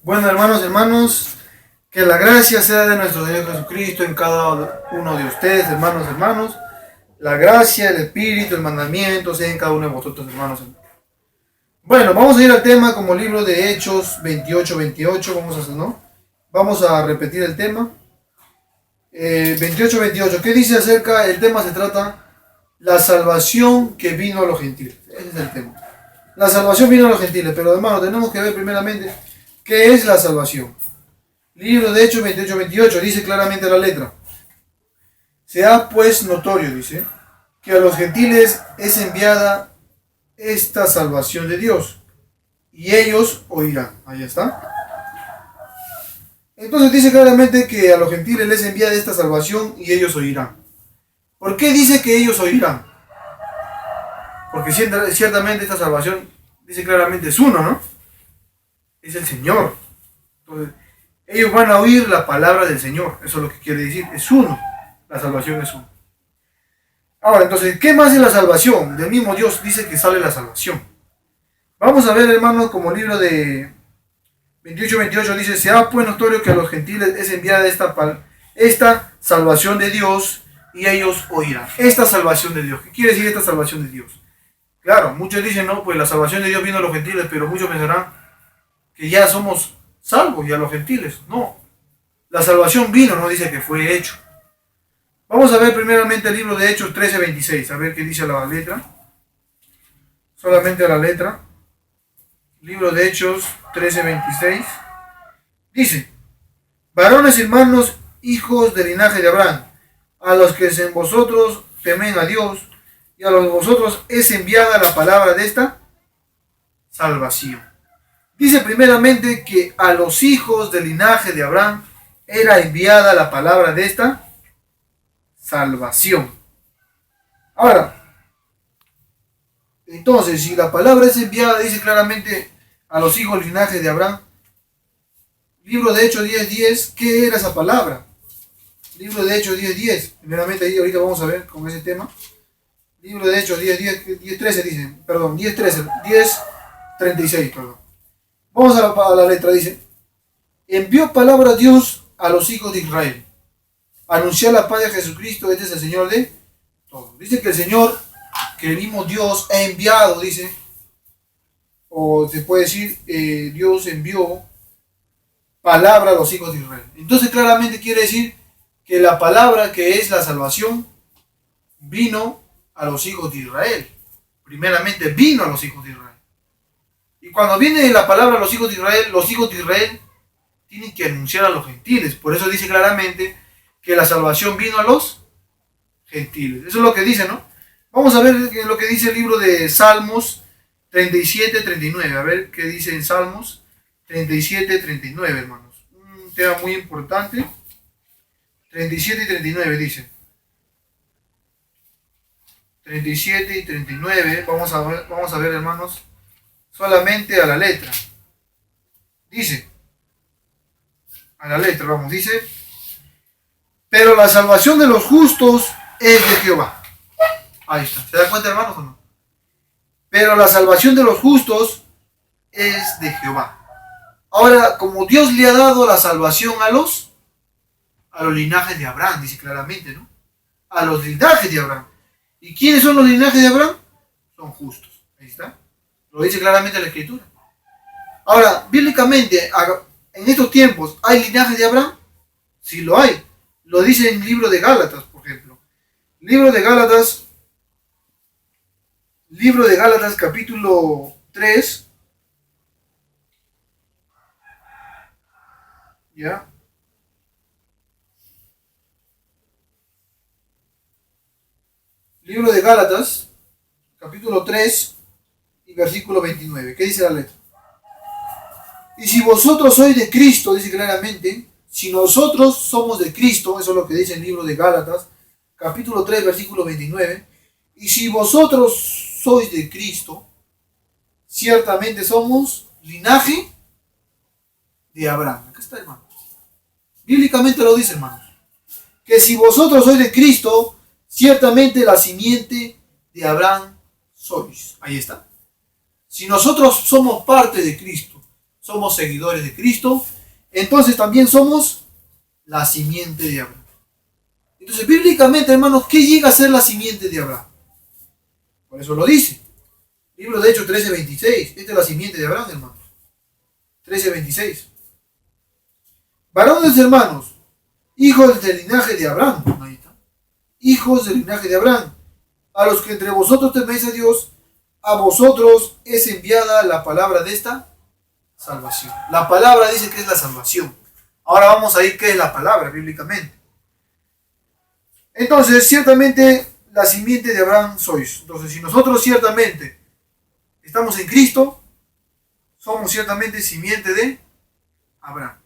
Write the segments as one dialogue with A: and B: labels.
A: Bueno, hermanos, que la gracia sea de nuestro Señor Jesucristo en cada uno de ustedes, hermanos. La gracia, el espíritu, el mandamiento sea en cada uno de vosotros, hermanos. Bueno, vamos a ir al tema como libro de Hechos 28. Vamos a repetir el tema. 28. ¿Qué dice acerca? El tema se trata la salvación que vino a los gentiles. Ese es el tema. La salvación vino a los gentiles, pero hermano, tenemos que ver primeramente qué es la salvación. Libro de Hechos 28, dice claramente la letra. Sea pues notorio, dice, que a los gentiles es enviada esta salvación de Dios, y ellos oirán. Ahí está. Entonces dice claramente que a los gentiles les envía esta salvación y ellos oirán. ¿Por qué dice que ellos oirán? Porque ciertamente esta salvación, dice claramente, es uno, ¿no? Es el Señor. Entonces, ellos van a oír la palabra del Señor. Eso es lo que quiere decir. Es uno. La salvación es uno. Ahora, entonces, ¿qué más es la salvación? Del mismo Dios dice que sale la salvación. Vamos a ver, hermanos, como libro de 28 dice, sea pues notorio que a los gentiles es enviada esta salvación de Dios y ellos oirán. Esta salvación de Dios. ¿Qué quiere decir esta salvación de Dios? Claro, muchos dicen, no, pues la salvación de Dios vino a los gentiles, pero muchos pensarán que ya somos salvos y a los gentiles. No, la salvación vino, no dice que fue hecho. Vamos a ver primeramente el libro de Hechos 13:26, a ver qué dice la letra. Solamente la letra. Libro de Hechos 13:26. Dice, varones hermanos, hijos del linaje de Abraham, a los que en vosotros temen a Dios, y a los vosotros es enviada la palabra de esta salvación. Dice primeramente que a los hijos del linaje de Abraham era enviada la palabra de esta salvación. Ahora, entonces, si la palabra es enviada, dice claramente a los hijos del linaje de Abraham, libro de Hechos 10:10, ¿qué era esa palabra? Libro de Hechos 10:10, primeramente ahí ahorita vamos a ver con ese tema. Libro de Hechos 10:13 dice, perdón, 10:36, perdón. Vamos a la letra, dice, envió palabra a Dios a los hijos de Israel, anunciar la paz de Jesucristo, este es el Señor de todos. Dice que el Señor, que el mismo Dios ha enviado, dice, o se puede decir, Dios envió palabra a los hijos de Israel. Entonces claramente quiere decir que la palabra que es la salvación vino a los hijos de Israel. Primeramente vino a los hijos de Israel. Y cuando viene la palabra a los hijos de Israel tienen que anunciar a los gentiles. Por eso dice claramente que la salvación vino a los gentiles. Eso es lo que dice, ¿no? Vamos a ver lo que dice el libro de Salmos 37:39. A ver qué dice en Salmos 37:39, hermanos. Un tema muy importante. 37 y 39 dice. 37 y 39. Vamos a ver, hermanos, solamente a la letra. Dice, a la letra, vamos, dice, pero la salvación de los justos es de Jehová. Ahí está. ¿Se da cuenta, hermanos, o no? Pero la salvación de los justos es de Jehová. Ahora, como Dios le ha dado la salvación a los linajes de Abraham, dice claramente, ¿no? A los linajes de Abraham. ¿Y quiénes son los linajes de Abraham? Son justos. Ahí está. Lo dice claramente la Escritura. Ahora, bíblicamente, en estos tiempos, ¿hay linaje de Abraham? Sí lo hay. Lo dice en el libro de Gálatas, por ejemplo. Libro de Gálatas capítulo 3. ¿Ya? Libro de Gálatas, capítulo 3 y versículo 29. ¿Qué dice la letra? Y si vosotros sois de Cristo, dice claramente, si nosotros somos de Cristo, eso es lo que dice el libro de Gálatas, capítulo 3, versículo 29, y si vosotros sois de Cristo, ciertamente somos linaje de Abraham. Acá está, hermano. Bíblicamente lo dice, hermano. Que si vosotros sois de Cristo, ciertamente la simiente de Abraham sois. Ahí está. Si nosotros somos parte de Cristo, somos seguidores de Cristo, entonces también somos la simiente de Abraham. Entonces, bíblicamente, hermanos, ¿qué llega a ser la simiente de Abraham? Por eso lo dice. Libro de Hechos 13:26. Esta es la simiente de Abraham, hermanos. 13:26. Varones hermanos, hijos del linaje de Abraham. Ahí está. Hijos del linaje de Abraham. A los que entre vosotros teméis a Dios, a vosotros es enviada la palabra de esta salvación. La palabra dice que es la salvación. Ahora vamos a ir qué es la palabra bíblicamente. Entonces, ciertamente, la simiente de Abraham sois. Entonces, si nosotros ciertamente estamos en Cristo, somos ciertamente simiente de Abraham.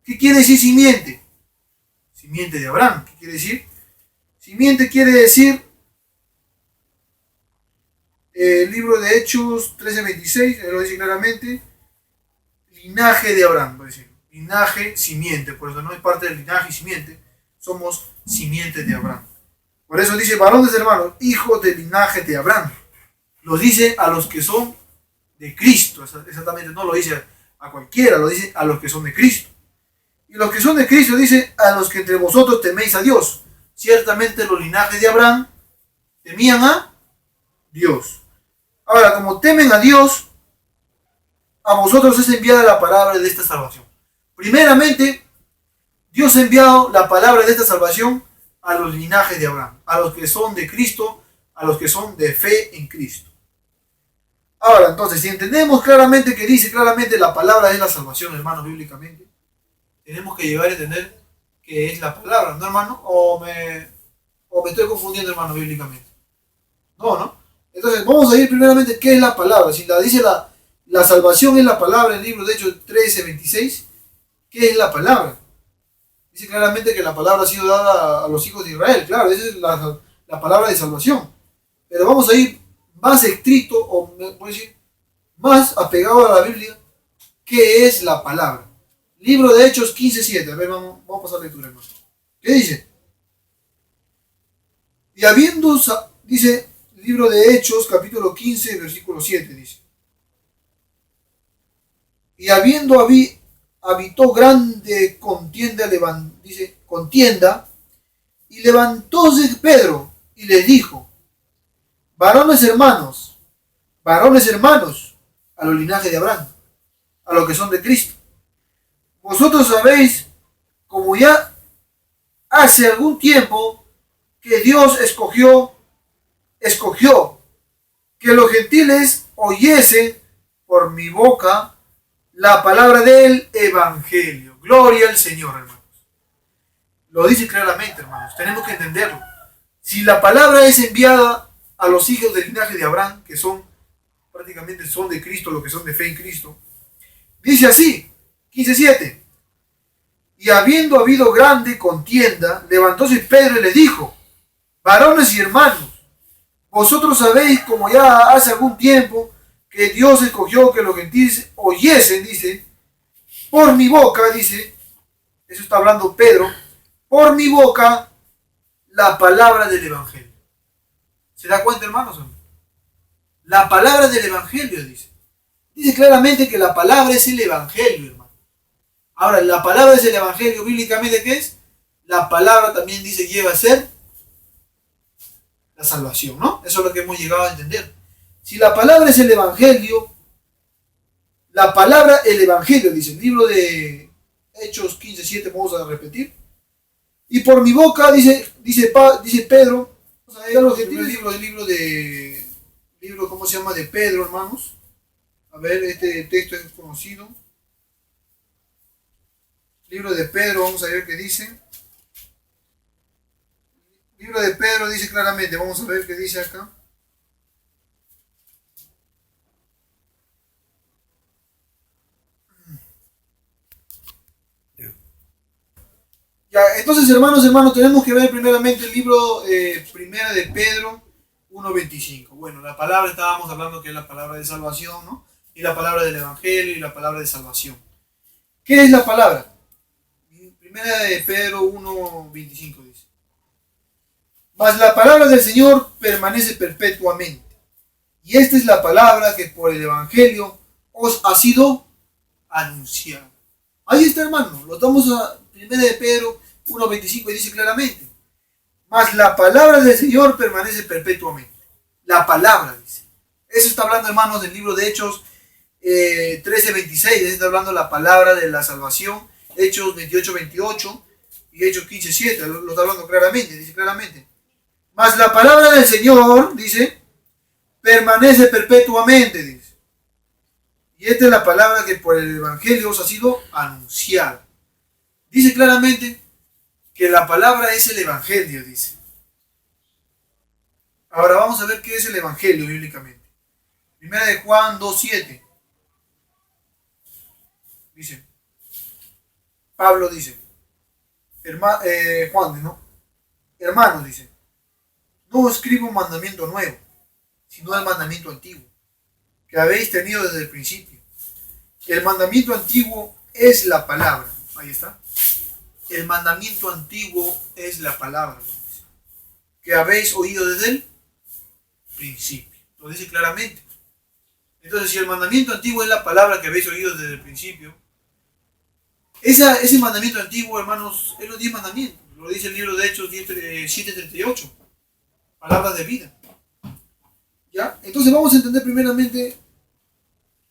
A: ¿Qué quiere decir simiente? Simiente de Abraham. ¿Qué quiere decir? Simiente quiere decir, el libro de Hechos 13:26, lo dice claramente, linaje de Abraham. Decir, linaje, simiente. Por eso no es parte del linaje y simiente. Somos simiente de Abraham. Por eso dice, varones hermanos, hijos del linaje de Abraham. Lo dice a los que son de Cristo. Exactamente, no lo dice a cualquiera, lo dice a los que son de Cristo. Y los que son de Cristo dice a los que entre vosotros teméis a Dios. Ciertamente los linajes de Abraham temían a Dios. Ahora, como temen a Dios, a vosotros es enviada la palabra de esta salvación. Primeramente, Dios ha enviado la palabra de esta salvación a los linajes de Abraham, a los que son de Cristo, a los que son de fe en Cristo. Ahora, entonces, si entendemos claramente que dice claramente la palabra es la salvación, hermanos, bíblicamente, tenemos que llegar a entender que es la palabra, ¿no, hermano? O me estoy confundiendo, hermano, bíblicamente. No. Entonces, vamos a ir primeramente qué es la palabra. Si la dice la salvación es la palabra en el libro de Hechos 13:26, ¿qué es la palabra? Dice claramente que la palabra ha sido dada a los hijos de Israel. Claro, esa es la palabra de salvación. Pero vamos a ir más estricto, o puedo decir, más apegado a la Biblia. ¿Qué es la palabra? Libro de Hechos 15:7. A ver, vamos a pasar lectura, hermano. ¿Qué dice? Y habiendo, dice, libro de Hechos, capítulo 15, versículo 7, dice. Y habiendo habitó grande contienda, y levantóse Pedro y le dijo, varones hermanos, a los linajes de Abraham, a los que son de Cristo. Vosotros sabéis, como ya hace algún tiempo, que Dios escogió que los gentiles oyesen por mi boca la palabra del Evangelio. Gloria al Señor, hermanos. Lo dice claramente, hermanos. Tenemos que entenderlo. Si la palabra es enviada a los hijos del linaje de Abraham, que prácticamente son de Cristo, los que son de fe en Cristo, dice así, 15:7. Y habiendo habido grande contienda, levantóse Pedro y le dijo, varones y hermanos, vosotros sabéis, como ya hace algún tiempo, que Dios escogió que los gentiles oyesen, dice, por mi boca, dice, eso está hablando Pedro, por mi boca, la palabra del Evangelio. ¿Se da cuenta, hermanos? La palabra del Evangelio, dice. Dice claramente que la palabra es el Evangelio, hermano. Ahora, la palabra es el Evangelio, bíblicamente, ¿qué es? La palabra también dice lleva a ser la salvación, ¿no? Eso es lo que hemos llegado a entender. Si la palabra es el Evangelio, el Evangelio, dice el libro de Hechos 15:7, vamos a repetir. Y por mi boca, dice Pedro, vamos a ir a los gentiles, libro, ¿cómo se llama? De Pedro, hermanos. A ver, este texto es conocido. Libro de Pedro, vamos a ver qué dice. Libro de Pedro dice claramente, vamos a ver qué dice acá. Ya, entonces, hermanos, tenemos que ver primeramente el libro primera de Pedro 1:25. Bueno, la palabra, estábamos hablando que es la palabra de salvación, ¿no? Y la palabra del Evangelio y la palabra de salvación. ¿Qué es la palabra? Primera de Pedro 1:25 dice. Mas la palabra del Señor permanece perpetuamente. Y esta es la palabra que por el Evangelio os ha sido anunciada. Ahí está, hermano. Lo damos a 1 de Pedro 1:25 y dice claramente: mas la palabra del Señor permanece perpetuamente. La palabra, dice. Eso está hablando, hermanos, del libro de Hechos 13:26. Está hablando la palabra de la salvación. Hechos 28:28 y Hechos 15:7. Lo está hablando claramente. Dice claramente: mas la palabra del Señor, dice, permanece perpetuamente, dice. Y esta es la palabra que por el Evangelio os ha sido anunciada. Dice claramente que la palabra es el Evangelio, dice. Ahora vamos a ver qué es el Evangelio bíblicamente. Primera de Juan 2:7. Dice, Pablo dice, Juan, ¿no? Hermanos, dice, no os escribo un mandamiento nuevo, sino el mandamiento antiguo, que habéis tenido desde el principio. El mandamiento antiguo es la palabra. Ahí está. El mandamiento antiguo es la palabra, que habéis oído desde el principio. Lo dice claramente. Entonces, si el mandamiento antiguo es la palabra que habéis oído desde el principio, ese mandamiento antiguo, hermanos, es los 10 mandamientos. Lo dice el libro de Hechos 7:38. Palabras de vida. ¿Ya? Entonces vamos a entender primeramente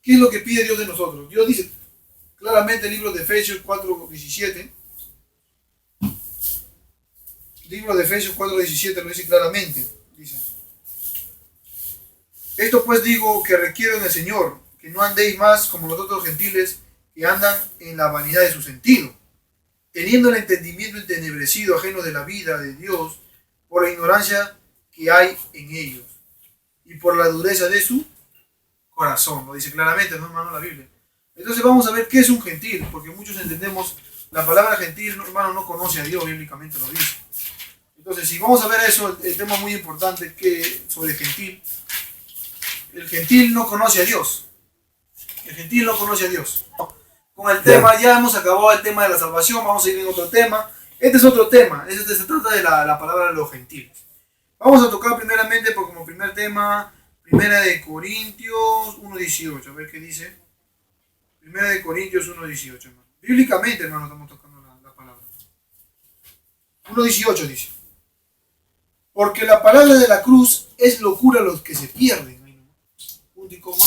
A: qué es lo que pide Dios de nosotros. Dios dice claramente en el libro de Efesios 4:17. Libro de Efesios 4:17 lo dice claramente. Dice: esto pues digo que requiero en el Señor, que no andéis más como los otros gentiles que andan en la vanidad de su sentido, teniendo el entendimiento entenebrecido, ajeno de la vida de Dios, por la ignorancia que hay en ellos, y por la dureza de su corazón. Lo dice claramente, ¿no, hermano? La Biblia. Entonces vamos a ver qué es un gentil, porque muchos entendemos la palabra gentil, hermano, no conoce a Dios, bíblicamente lo dice. Entonces, si vamos a ver eso, el tema muy importante que sobre gentil, el gentil no conoce a Dios. El gentil no conoce a Dios. Con el tema, ya hemos acabado el tema de la salvación, vamos a ir en otro tema. Este es otro tema, se trata de la palabra de los gentiles. Vamos a tocar primeramente, como primer tema, Primera de Corintios 1:18, a ver qué dice. Primera de Corintios 1:18, hermano. Bíblicamente, hermano, estamos tocando la palabra. 1:18 dice: porque la palabra de la cruz es locura a los que se pierden. Punto y coma.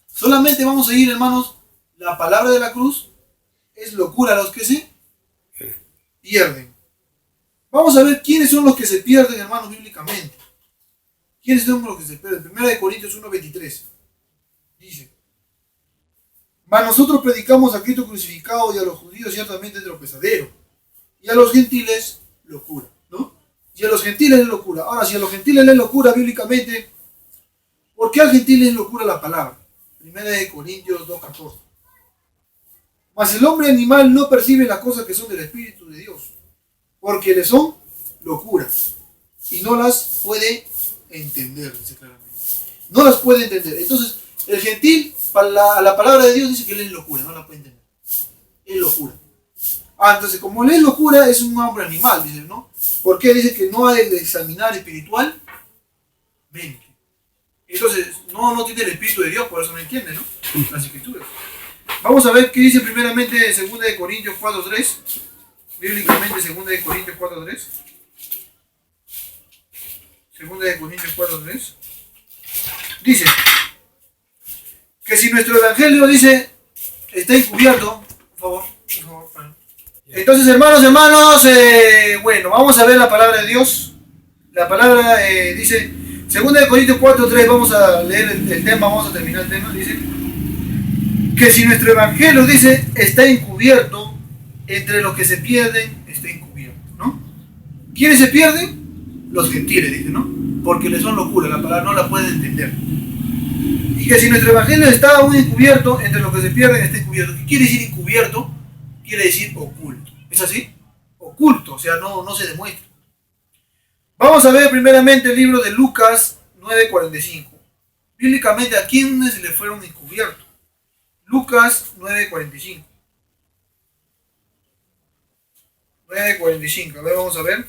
A: Solamente vamos a ir, hermanos, la palabra de la cruz es locura a los que se pierden. Vamos a ver quiénes son los que se pierden, hermanos, bíblicamente. ¿Quiénes son los que se pierden? Primera de Corintios 1:23. Dice: mas nosotros predicamos a Cristo crucificado, y a los judíos ciertamente tropezadero, y a los gentiles locura, ¿no? Y a los gentiles es locura. Ahora, si a los gentiles es locura bíblicamente, ¿por qué al gentil es locura la palabra? Primera de Corintios 2:14. Mas el hombre animal no percibe las cosas que son del Espíritu de Dios, porque le son locuras, y no las puede entender, dice claramente. No las puede entender. Entonces, el gentil, para la palabra de Dios, dice que él es locura, no la puede entender. Es locura. Entonces, como él es locura, es un hombre animal, dice, ¿no? ¿Por qué? Dice que no hay de examinar espiritualmente. Entonces, no tiene el Espíritu de Dios, por eso no entiende, ¿no? Las Escrituras. Vamos a ver qué dice primeramente 2 de Corintios 4:3. Bíblicamente 2 de Corintios 4:3. 2 de Corintios 4:3. Dice que si nuestro evangelio, dice, está encubierto, por favor. Entonces, hermanos, bueno, vamos a ver la palabra de Dios. La palabra dice, 2 de Corintios 4:3, vamos a leer el tema, vamos a terminar el tema. Dice que si nuestro evangelio, dice, está encubierto, entre los que se pierden, está encubierto, ¿no? ¿Quiénes se pierden? Los gentiles, dice, ¿no? Porque les son locura, la palabra no la pueden entender. Y que si nuestro evangelio está aún encubierto, entre los que se pierden, está encubierto. ¿Qué quiere decir encubierto? Quiere decir oculto. ¿Es así? Oculto, o sea, no se demuestra. Vamos a ver primeramente el libro de Lucas 9:45. Bíblicamente, ¿a quiénes le fueron encubiertos? Lucas 9:45. 9:45. A ver, vamos a ver.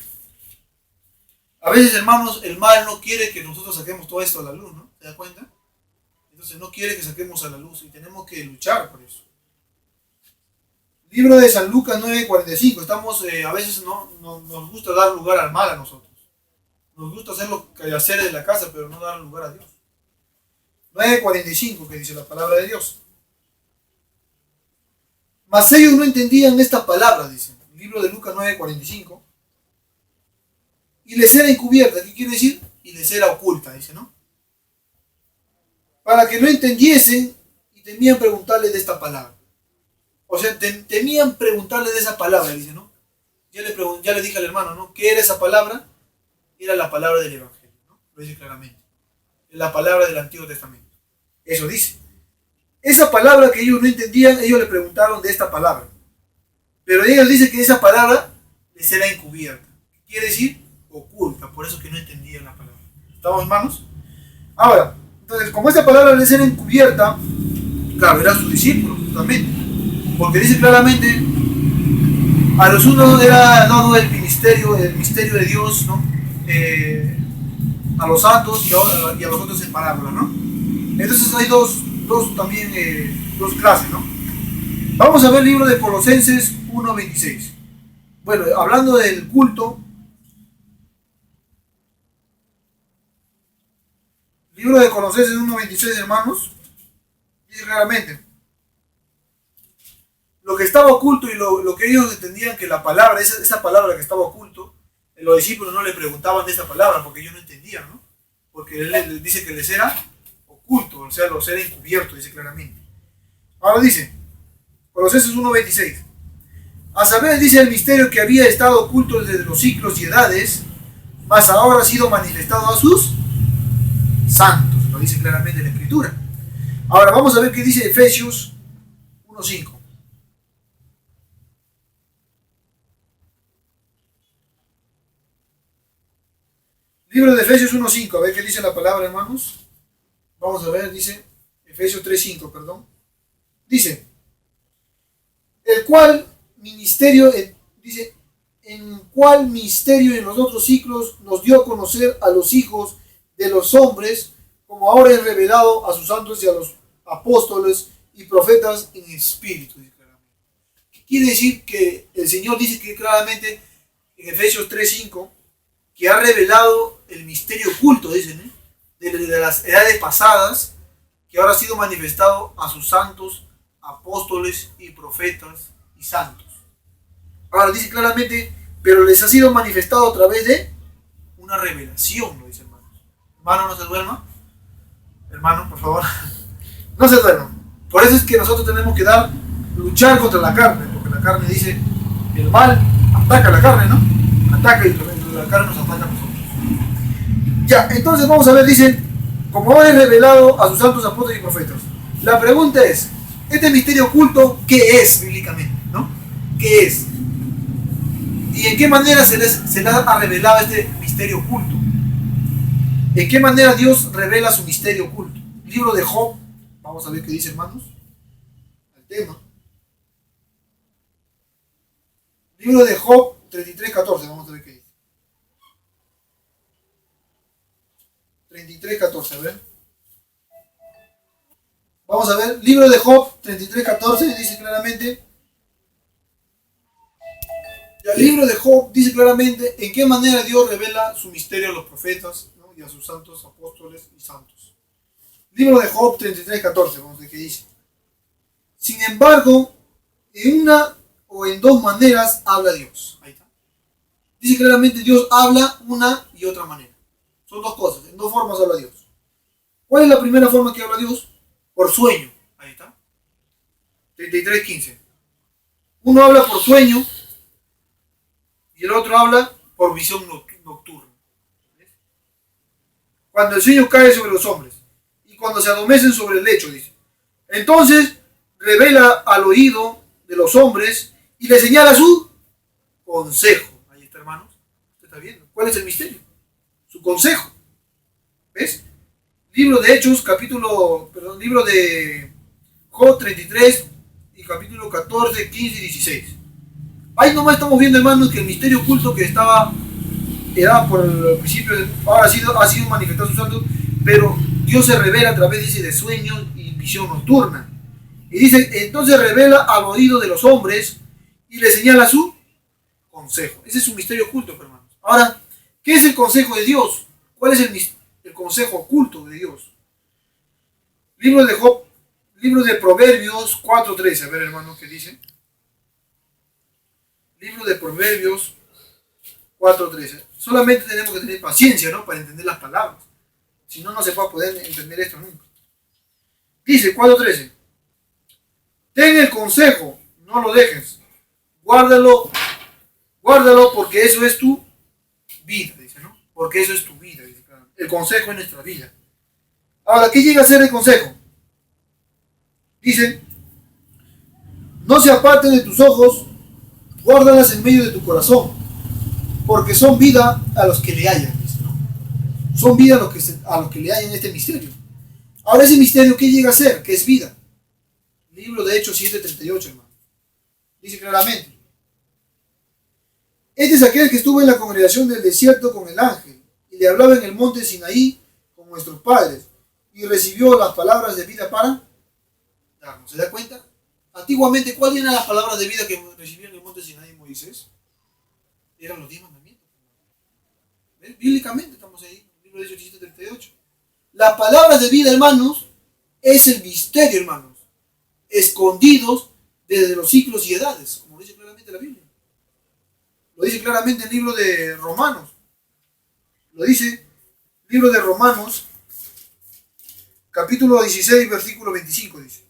A: A veces, hermanos, el mal no quiere que nosotros saquemos todo esto a la luz, ¿no? ¿Se da cuenta? Entonces no quiere que saquemos a la luz y tenemos que luchar por eso. Libro de San Lucas 9:45. Estamos, a veces nos gusta dar lugar al mal a nosotros. Nos gusta hacer lo que hacer de la casa, pero no dar lugar a Dios. 9:45, que dice la palabra de Dios. Mas ellos no entendían esta palabra, dice. El libro de Lucas 9:45. Y les era encubierta. ¿Qué quiere decir? Y les era oculta, dice, ¿no? Para que no entendiesen y temían preguntarle de esta palabra. O sea, temían preguntarle de esa palabra, dice, ¿no? Ya le dije al hermano, ¿no? ¿Qué era esa palabra? Era la palabra del Evangelio, ¿no? Lo dice claramente. La palabra del Antiguo Testamento. Eso dice. Esa palabra que ellos no entendían, ellos le preguntaron de esta palabra. Pero ellos dicen que esa palabra les era encubierta. ¿Qué quiere decir? Oculta. Por eso que no entendían la palabra. ¿Estamos, hermanos? Ahora, entonces, como esa palabra les era encubierta, claro, eran sus discípulos, totalmente. Porque dice claramente, a los unos era dado el misterio de Dios, ¿no? A los santos y a los otros en parábola, ¿no? Entonces hay dos clases, ¿no? Vamos a ver el libro de Colosenses 1:26. Bueno, hablando del culto, libro de Colosenses 1:26, hermanos, dice claramente, lo que estaba oculto y lo que ellos entendían que la palabra, esa palabra que estaba oculto, los discípulos no le preguntaban de esta palabra porque ellos no entendían, ¿no? Porque él les dice que les era oculto, o sea, los era encubierto, dice claramente. Ahora dice, Colosenses 1:26, a saber, dice, el misterio que había estado oculto desde los siglos y edades, mas ahora ha sido manifestado a sus santos, lo dice claramente la Escritura. Ahora vamos a ver qué dice Efesios 1:5. Libro de Efesios 1:5, a ver qué dice la palabra, hermanos. Vamos a ver, dice Efesios 3:5, perdón. Dice, el cual ministerio, dice, en cual misterio en los otros siglos nos dio a conocer a los hijos de los hombres, como ahora es revelado a sus santos y a los apóstoles y profetas en espíritu. ¿Qué quiere decir? Que el Señor dice que claramente en Efesios 3:5 que ha revelado el misterio oculto, dicen, de las edades pasadas, que ahora ha sido manifestado a sus santos, apóstoles y profetas y santos. Ahora dice claramente, pero les ha sido manifestado a través de una revelación, lo dice, hermanos. Hermano, no se duerma. Hermano, por favor, no se duerma. Por eso es que nosotros tenemos que luchar contra la carne, porque la carne dice, el mal ataca a la carne, ¿no? Ataca y la carne nos ataca a nosotros. Ya, entonces vamos a ver, dice, como ahora es revelado a sus santos, apóstoles y profetas. La pregunta es, este misterio oculto, ¿qué es bíblicamente? ¿No? ¿Qué es? ¿Y en qué manera se les ha revelado este misterio oculto? ¿En qué manera Dios revela su misterio oculto? Libro de Job, vamos a ver qué dice, hermanos, el tema. Libro de Job 33:14, vamos a ver qué dice. 33:14, a ver. Vamos a ver, libro de Job 33:14 dice claramente. El libro de Job dice claramente en qué manera Dios revela su misterio a los profetas, ¿no? Y a sus santos apóstoles y santos. Libro de Job 33:14, vamos a ver qué dice. Sin embargo, en una o en dos maneras habla Dios. Ahí está. Dice claramente Dios habla una y otra manera. Son dos cosas, en dos formas habla Dios. ¿Cuál es la primera forma que habla Dios? Por sueño. Ahí está. 33:15. Uno habla por sueño y el otro habla por visión nocturna. ¿Ves? Cuando el sueño cae sobre los hombres y cuando se adormecen sobre el lecho, dice. Entonces revela al oído de los hombres y le señala su consejo. Ahí está, hermanos. ¿Usted está viendo? ¿Cuál es el misterio? Su consejo. ¿Ves? Libro de Hechos, libro de Job 33 y capítulo 14, 15 y 16. Ahí nomás estamos viendo, hermanos, que el misterio oculto que era por el principio, ahora ha sido manifestado a sus santos, pero Dios se revela a través, dice, de sueños y visión nocturna. Y dice, entonces revela al oído de los hombres y le señala su consejo. Ese es un misterio oculto, hermanos. Ahora, ¿qué es el consejo de Dios? ¿Cuál es el consejo oculto de Dios? Libro de Job, libro de Proverbios 4:13. A ver, hermano, ¿qué dice? Libro de Proverbios 4:13. Solamente tenemos que tener paciencia, ¿no? Para entender las palabras. Si no, no se va a poder entender esto nunca. Dice 4:13. Ten el consejo, no lo dejes. Guárdalo, guárdalo porque eso es tu vida, dice, ¿no? Porque eso es tu vida, dice. El consejo es nuestra vida. Ahora, ¿qué llega a ser el consejo? Dice, no se aparten de tus ojos, guárdalas en medio de tu corazón, porque son vida a los que le hallan, dice, ¿no? Son vida a los que le hallan este misterio. Ahora, ese misterio, ¿qué llega a ser? ¿Qué es vida? Libro de Hechos 7:38, hermano. Dice claramente, este es aquel que estuvo en la congregación del desierto con el ángel, y le hablaba en el monte Sinaí con nuestros padres, y recibió las palabras de vida para darnos. ¿Se da cuenta? Antiguamente, ¿cuáles eran las palabras de vida que recibió en el monte Sinaí Moisés? Eran los 10 mandamientos. ¿Ven? Bíblicamente estamos ahí, libro de Hechos 7:38. Las palabras de vida, hermanos, es el misterio, hermanos, escondidos desde los siglos y edades, como dice claramente la Biblia. Lo dice claramente el libro de Romanos. Lo dice el libro de Romanos, capítulo 16, versículo 25, dice.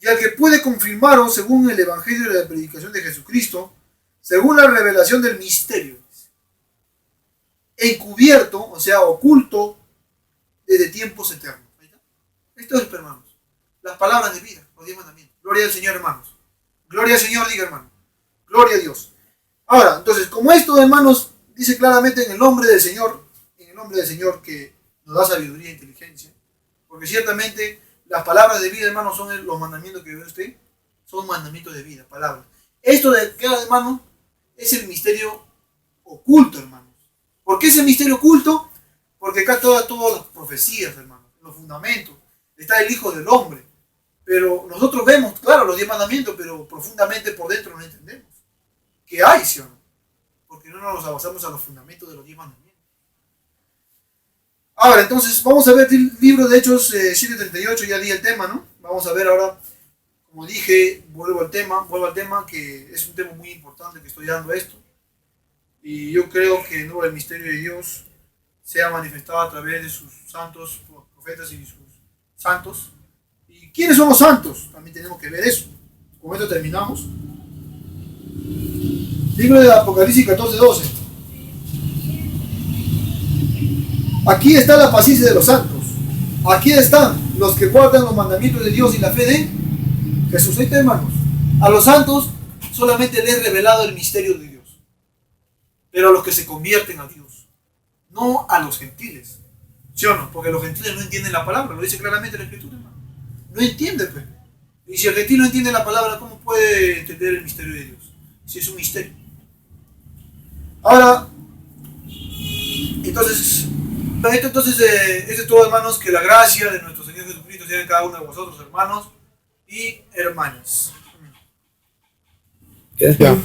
A: Y al que puede confirmaros según el evangelio de la predicación de Jesucristo, según la revelación del misterio, encubierto, o sea, oculto, desde tiempos eternos. Esto es, hermanos, las palabras de vida, los 10 mandamientos. Gloria al Señor, hermanos. Gloria al Señor, diga, hermano. Gloria a Dios. Ahora, entonces, como esto, hermanos, dice claramente en el nombre del Señor que nos da sabiduría e inteligencia, porque ciertamente las palabras de vida, hermanos, son los mandamientos que ve usted, son mandamientos de vida, palabras. Esto de cada hermano es el misterio oculto, hermanos. ¿Por qué es el misterio oculto? Porque acá todas las profecías, hermanos, los fundamentos, está el Hijo del Hombre. Pero nosotros vemos, claro, los 10 mandamientos, pero profundamente por dentro no entendemos. ¿Qué hay, sí o no? Porque no nos avanzamos a los fundamentos de los 10 mandamientos. Ahora, entonces, vamos a ver el libro de Hechos 7:38, ya di el tema, ¿no? Vamos a ver ahora, como dije, vuelvo al tema, que es un tema muy importante que estoy dando esto. Y yo creo que no, el misterio de Dios se ha manifestado a través de sus santos, profetas y sus santos. ¿Y quiénes son los santos? También tenemos que ver eso. Con esto terminamos. Libro de Apocalipsis 14:12. Aquí está la paciencia de los santos. Aquí están los que guardan los mandamientos de Dios y la fe de Jesús. Ahí está, hermanos. A los santos solamente les he revelado el misterio de Dios. Pero a los que se convierten a Dios, no a los gentiles. ¿Sí o no? Porque los gentiles no entienden la palabra. Lo dice claramente la Escritura, hermano. No entienden, pues. Y si el gentil no entiende la palabra, ¿cómo puede entender el misterio de Dios? Si es un misterio. Ahora, entonces es todo, hermanos, que la gracia de nuestro Señor Jesucristo sea en cada uno de vosotros, hermanos y hermanas.
B: Ya.